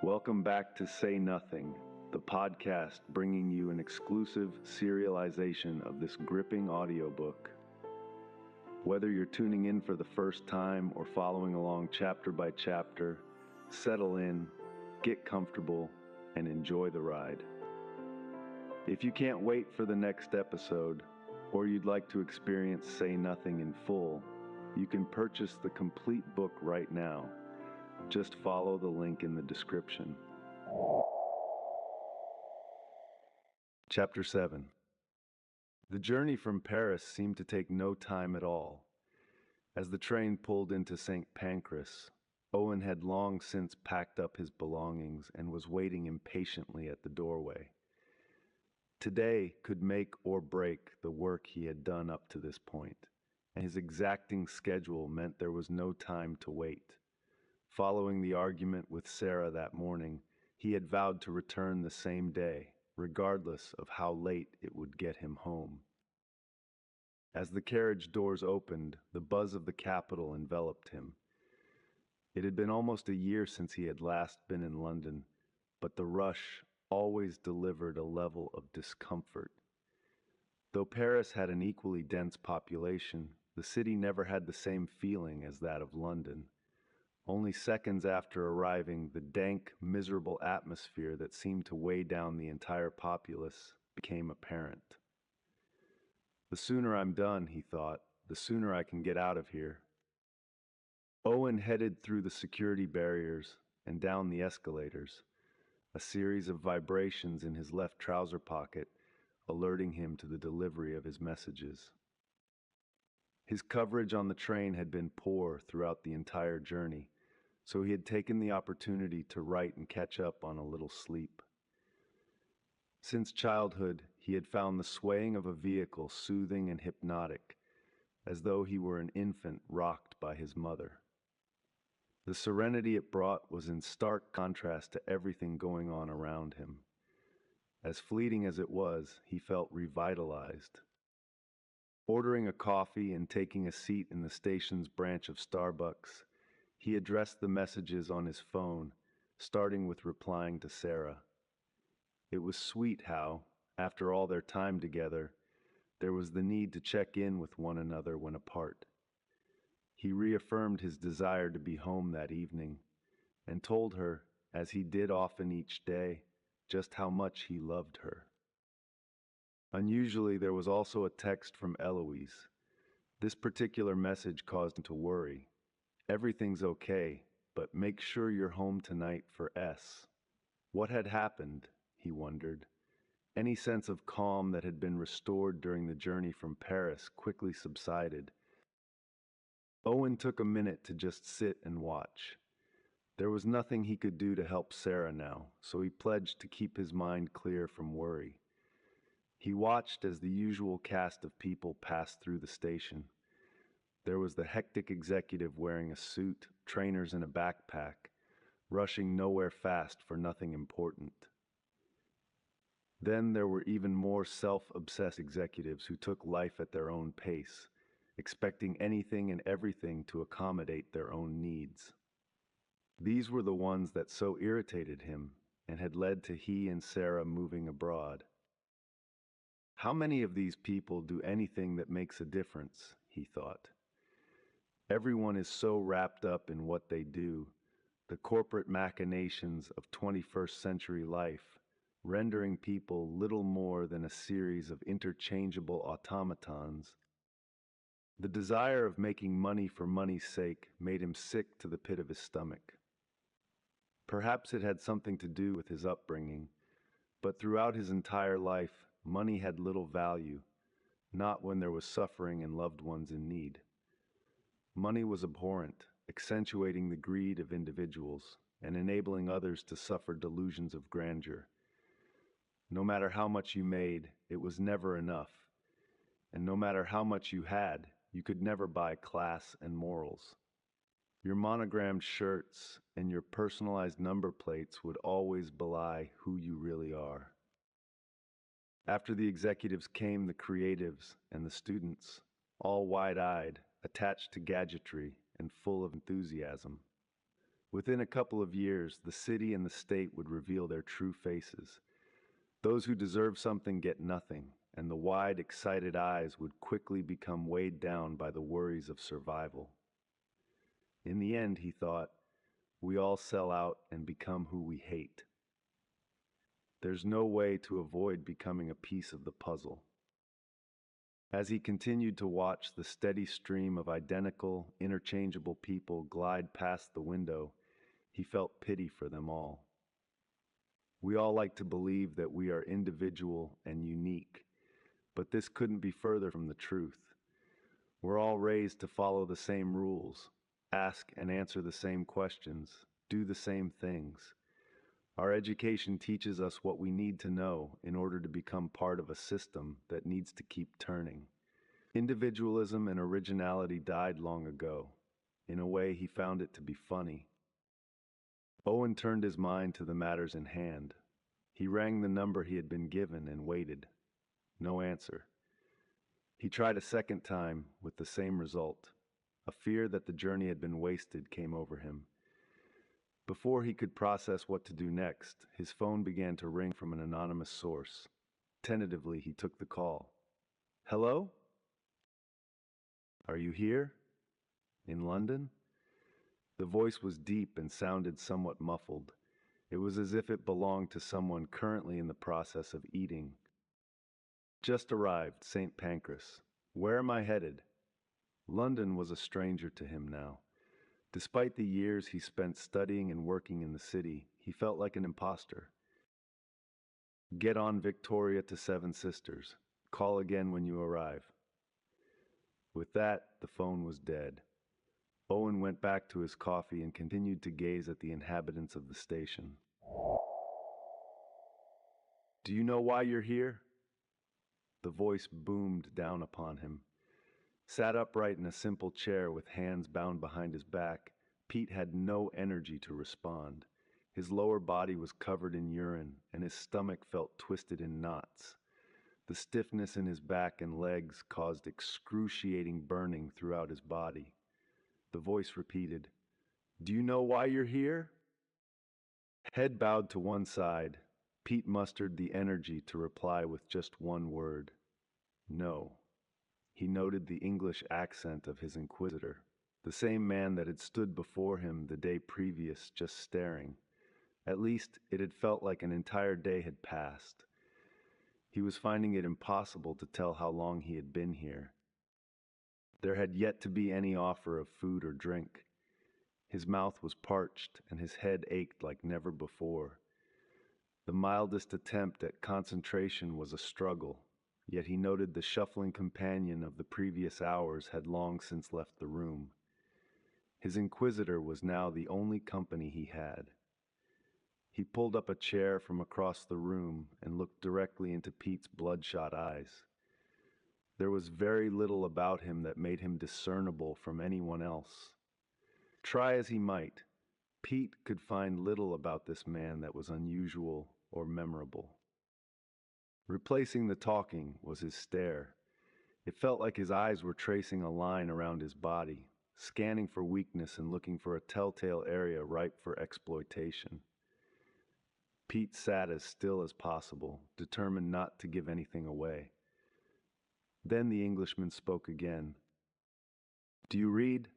Welcome back to Say Nothing, the podcast bringing you an exclusive serialization of this gripping audiobook. Whether you're tuning in for the first time or following along chapter by chapter, settle in, get comfortable, and enjoy the ride. If you can't wait for the next episode, or you'd like to experience Say Nothing in full, you can purchase the complete book right now. Just follow the link in the description. Chapter 7. The journey from Paris seemed to take no time at all. As the train pulled into St. Pancras, Owen had long since packed up his belongings and was waiting impatiently at the doorway. Today could make or break the work he had done up to this point, and his exacting schedule meant there was no time to wait. Following the argument with Sarah that morning, he had vowed to return the same day, regardless of how late it would get him home. As the carriage doors opened, the buzz of the capital enveloped him. It had been almost a year since he had last been in London, but the rush always delivered a level of discomfort. Though Paris had an equally dense population, the city never had the same feeling as that of London. Only seconds after arriving, the dank, miserable atmosphere that seemed to weigh down the entire populace became apparent. The sooner I'm done, he thought, the sooner I can get out of here. Owen headed through the security barriers and down the escalators, a series of vibrations in his left trouser pocket alerting him to the delivery of his messages. His coverage on the train had been poor throughout the entire journey, so he had taken the opportunity to write and catch up on a little sleep. Since childhood, he had found the swaying of a vehicle soothing and hypnotic, as though he were an infant rocked by his mother. The serenity it brought was in stark contrast to everything going on around him. As fleeting as it was, he felt revitalized. Ordering a coffee and taking a seat in the station's branch of Starbucks, he addressed the messages on his phone, starting with replying to Sarah. It was sweet how, after all their time together, there was the need to check in with one another when apart. He reaffirmed his desire to be home that evening, and told her, as he did often each day, just how much he loved her. Unusually, there was also a text from Eloise. This particular message caused him to worry. Everything's okay, but make sure you're home tonight for S. What had happened, he wondered. Any sense of calm that had been restored during the journey from Paris quickly subsided. Owen took a minute to just sit and watch. There was nothing he could do to help Sarah now, so he pledged to keep his mind clear from worry. He watched as the usual cast of people passed through the station. There was the hectic executive wearing a suit, trainers, and a backpack, rushing nowhere fast for nothing important. Then there were even more self-obsessed executives who took life at their own pace, expecting anything and everything to accommodate their own needs. These were the ones that so irritated him and had led to he and Sarah moving abroad. How many of these people do anything that makes a difference, he thought. Everyone is so wrapped up in what they do, the corporate machinations of 21st century life, rendering people little more than a series of interchangeable automatons. The desire of making money for money's sake made him sick to the pit of his stomach. Perhaps it had something to do with his upbringing, but throughout his entire life, money had little value, not when there was suffering and loved ones in need. Money was abhorrent, accentuating the greed of individuals and enabling others to suffer delusions of grandeur. No matter how much you made, it was never enough, and no matter how much you had, you could never buy class and morals. Your monogrammed shirts and your personalized number plates would always belie who you really are. After the executives came the creatives and the students, all wide-eyed, attached to gadgetry and full of enthusiasm. Within a couple of years, the city and the state would reveal their true faces. Those who deserve something get nothing, and the wide, excited eyes would quickly become weighed down by the worries of survival. In the end, he thought, we all sell out and become who we hate. There's no way to avoid becoming a piece of the puzzle. As he continued to watch the steady stream of identical, interchangeable people glide past the window, he felt pity for them all. We all like to believe that we are individual and unique, but this couldn't be further from the truth. We're all raised to follow the same rules, ask and answer the same questions, do the same things. Our education teaches us what we need to know in order to become part of a system that needs to keep turning. Individualism and originality died long ago. In a way, he found it to be funny. Owen turned his mind to the matters in hand. He rang the number he had been given and waited. No answer. He tried a second time with the same result. A fear that the journey had been wasted came over him. Before he could process what to do next, his phone began to ring from an anonymous source. Tentatively, he took the call. Hello? Are you here? In London? The voice was deep and sounded somewhat muffled. It was as if it belonged to someone currently in the process of eating. Just arrived, St. Pancras. Where am I headed? London was a stranger to him now. Despite the years he spent studying and working in the city, he felt like an imposter. Get on Victoria to Seven Sisters. Call again when you arrive. With that, the phone was dead. Owen went back to his coffee and continued to gaze at the inhabitants of the station. Do you know why you're here? The voice boomed down upon him. Sat upright in a simple chair with hands bound behind his back, Pete had no energy to respond. His lower body was covered in urine, and his stomach felt twisted in knots. The stiffness in his back and legs caused excruciating burning throughout his body. The voice repeated, Do you know why you're here? Head bowed to one side, Pete mustered the energy to reply with just one word. No. He noted the English accent of his inquisitor, the same man that had stood before him the day previous just staring. At least it had felt like an entire day had passed. He was finding it impossible to tell how long he had been here. There had yet to be any offer of food or drink. His mouth was parched and his head ached like never before. The mildest attempt at concentration was a struggle, yet he noted the shuffling companion of the previous hours had long since left the room. His inquisitor was now the only company he had. He pulled up a chair from across the room and looked directly into Pete's bloodshot eyes. There was very little about him that made him discernible from anyone else. Try as he might, Pete could find little about this man that was unusual or memorable. Replacing the talking was his stare. It felt like his eyes were tracing a line around his body, scanning for weakness and looking for a telltale area ripe for exploitation. Pete sat as still as possible, determined not to give anything away. Then the Englishman spoke again. Do you read?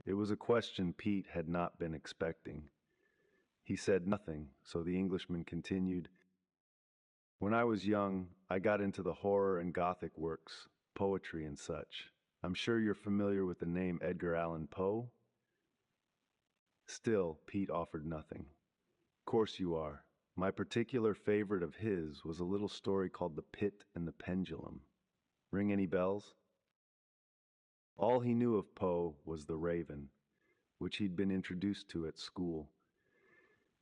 It was a question Pete had not been expecting. He said nothing, so the Englishman continued. When I was young, I got into the horror and gothic works, poetry and such. I'm sure you're familiar with the name Edgar Allan Poe? Still, Pete offered nothing. Course you are. My particular favorite of his was a little story called The Pit and the Pendulum. Ring any bells? All he knew of Poe was The Raven, which he'd been introduced to at school.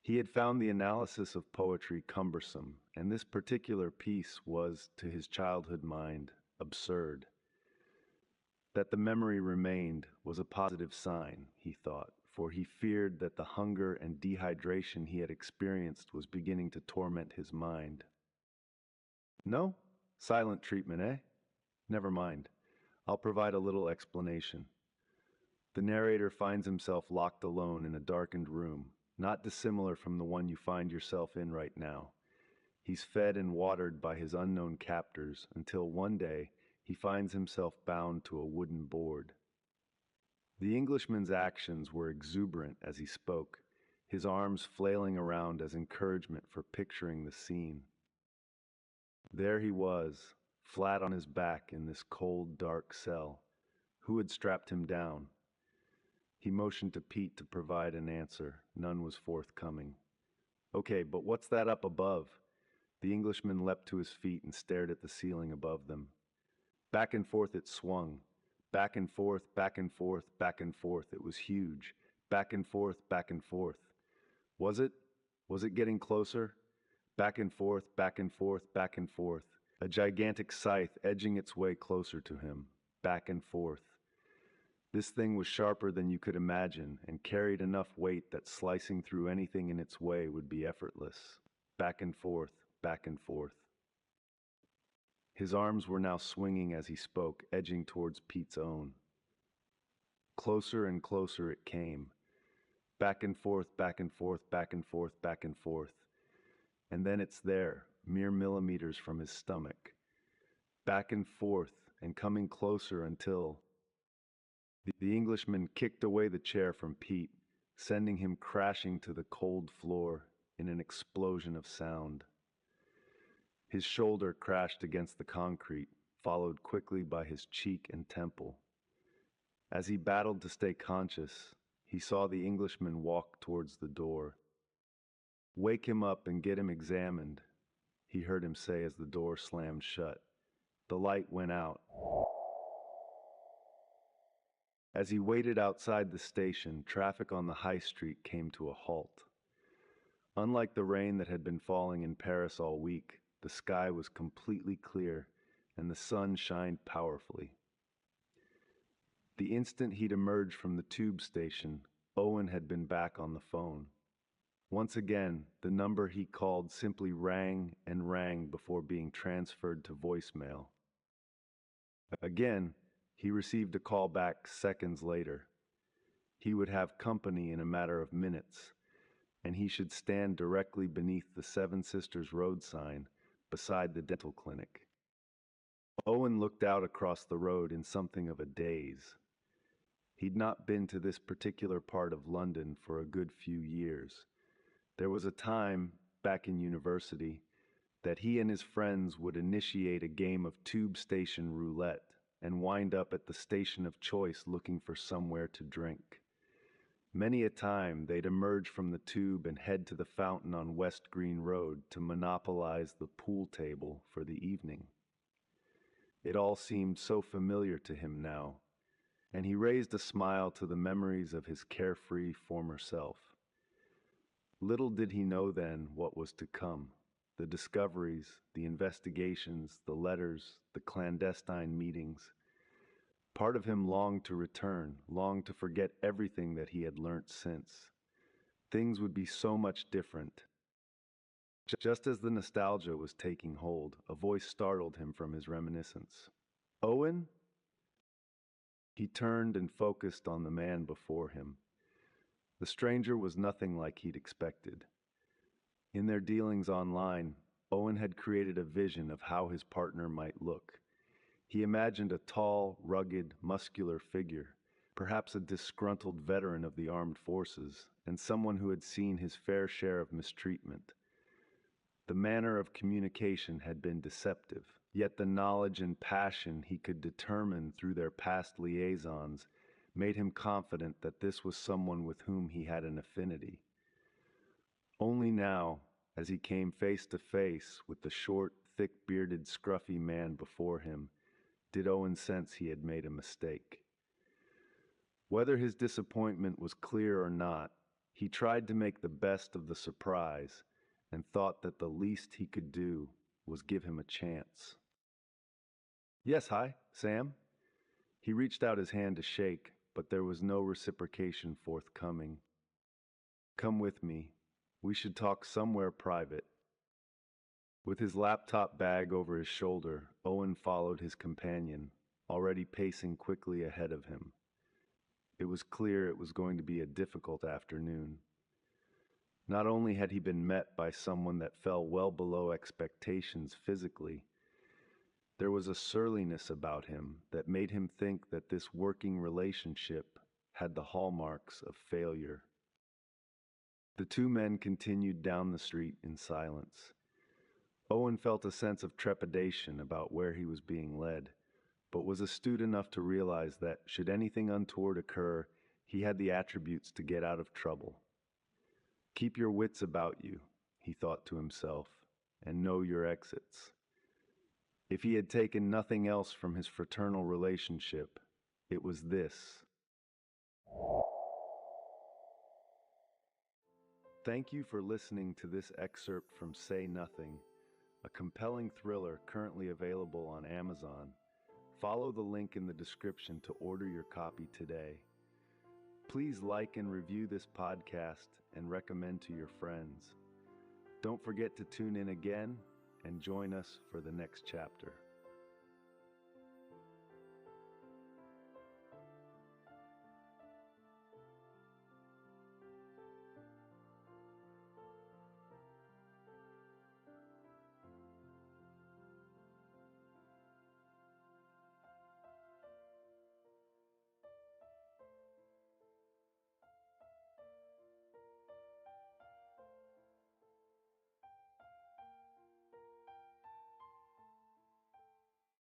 He had found the analysis of poetry cumbersome, and this particular piece was, to his childhood mind, absurd. That the memory remained was a positive sign, he thought, for he feared that the hunger and dehydration he had experienced was beginning to torment his mind. No? Silent treatment, eh? Never mind. I'll provide a little explanation. The narrator finds himself locked alone in a darkened room, not dissimilar from the one you find yourself in right now. He's fed and watered by his unknown captors until one day he finds himself bound to a wooden board. The Englishman's actions were exuberant as he spoke, his arms flailing around as encouragement for picturing the scene. There he was, flat on his back in this cold, dark cell. Who had strapped him down? He motioned to Pete to provide an answer. None was forthcoming. Okay, but what's that up above? The Englishman leapt to his feet and stared at the ceiling above them. Back and forth it swung. Back and forth, back and forth, back and forth. It was huge. Back and forth, back and forth. Was it? Was it getting closer? Back and forth, back and forth, back and forth. A gigantic scythe edging its way closer to him. Back and forth. This thing was sharper than you could imagine and carried enough weight that slicing through anything in its way would be effortless. Back and forth, back and forth. His arms were now swinging as he spoke, edging towards Pete's own. Closer and closer it came. Back and forth, back and forth, back and forth, back and forth. And then it's there, mere millimeters from his stomach. Back and forth, and coming closer until... The Englishman kicked away the chair from Pete, sending him crashing to the cold floor in an explosion of sound. His shoulder crashed against the concrete, followed quickly by his cheek and temple. As he battled to stay conscious, he saw the Englishman walk towards the door. "Wake him up and get him examined," he heard him say as the door slammed shut. The light went out. As he waited outside the station, traffic on the high street came to a halt. Unlike the rain that had been falling in Paris all week, the sky was completely clear and the sun shined powerfully. The instant he'd emerged from the tube station, Owen had been back on the phone. Once again, the number he called simply rang and rang before being transferred to voicemail. Again, he received a call back seconds later. He would have company in a matter of minutes, and he should stand directly beneath the Seven Sisters road sign beside the dental clinic. Owen looked out across the road in something of a daze. He'd not been to this particular part of London for a good few years. There was a time, back in university, that he and his friends would initiate a game of tube station roulette and wind up at the station of choice looking for somewhere to drink. Many a time they'd emerge from the tube and head to the fountain on West Green Road to monopolize the pool table for the evening. It all seemed so familiar to him now, and he raised a smile to the memories of his carefree former self. Little did he know then what was to come. The discoveries, the investigations, the letters, the clandestine meetings. Part of him longed to return, longed to forget everything that he had learnt since. Things would be so much different. Just as the nostalgia was taking hold, a voice startled him from his reminiscence. "Owen?" He turned and focused on the man before him. The stranger was nothing like he'd expected. In their dealings online, Owen had created a vision of how his partner might look. He imagined a tall, rugged, muscular figure, perhaps a disgruntled veteran of the armed forces, and someone who had seen his fair share of mistreatment. The manner of communication had been deceptive, yet the knowledge and passion he could determine through their past liaisons made him confident that this was someone with whom he had an affinity. Only now, as he came face to face with the short, thick-bearded, scruffy man before him, did Owen sense he had made a mistake. Whether his disappointment was clear or not, he tried to make the best of the surprise and thought that the least he could do was give him a chance. "Yes, hi, Sam." He reached out his hand to shake, but there was no reciprocation forthcoming. "Come with me. We should talk somewhere private." With his laptop bag over his shoulder, Owen followed his companion, already pacing quickly ahead of him. It was clear it was going to be a difficult afternoon. Not only had he been met by someone that fell well below expectations physically, there was a surliness about him that made him think that this working relationship had the hallmarks of failure. The two men continued down the street in silence. Owen felt a sense of trepidation about where he was being led, but was astute enough to realize that, should anything untoward occur, he had the attributes to get out of trouble. Keep your wits about you, he thought to himself, and know your exits. If he had taken nothing else from his fraternal relationship, it was this. Thank you for listening to this excerpt from Say Nothing, a compelling thriller currently available on Amazon. Follow the link in the description to order your copy today. Please like and review this podcast and recommend to your friends. Don't forget to tune in again and join us for the next chapter.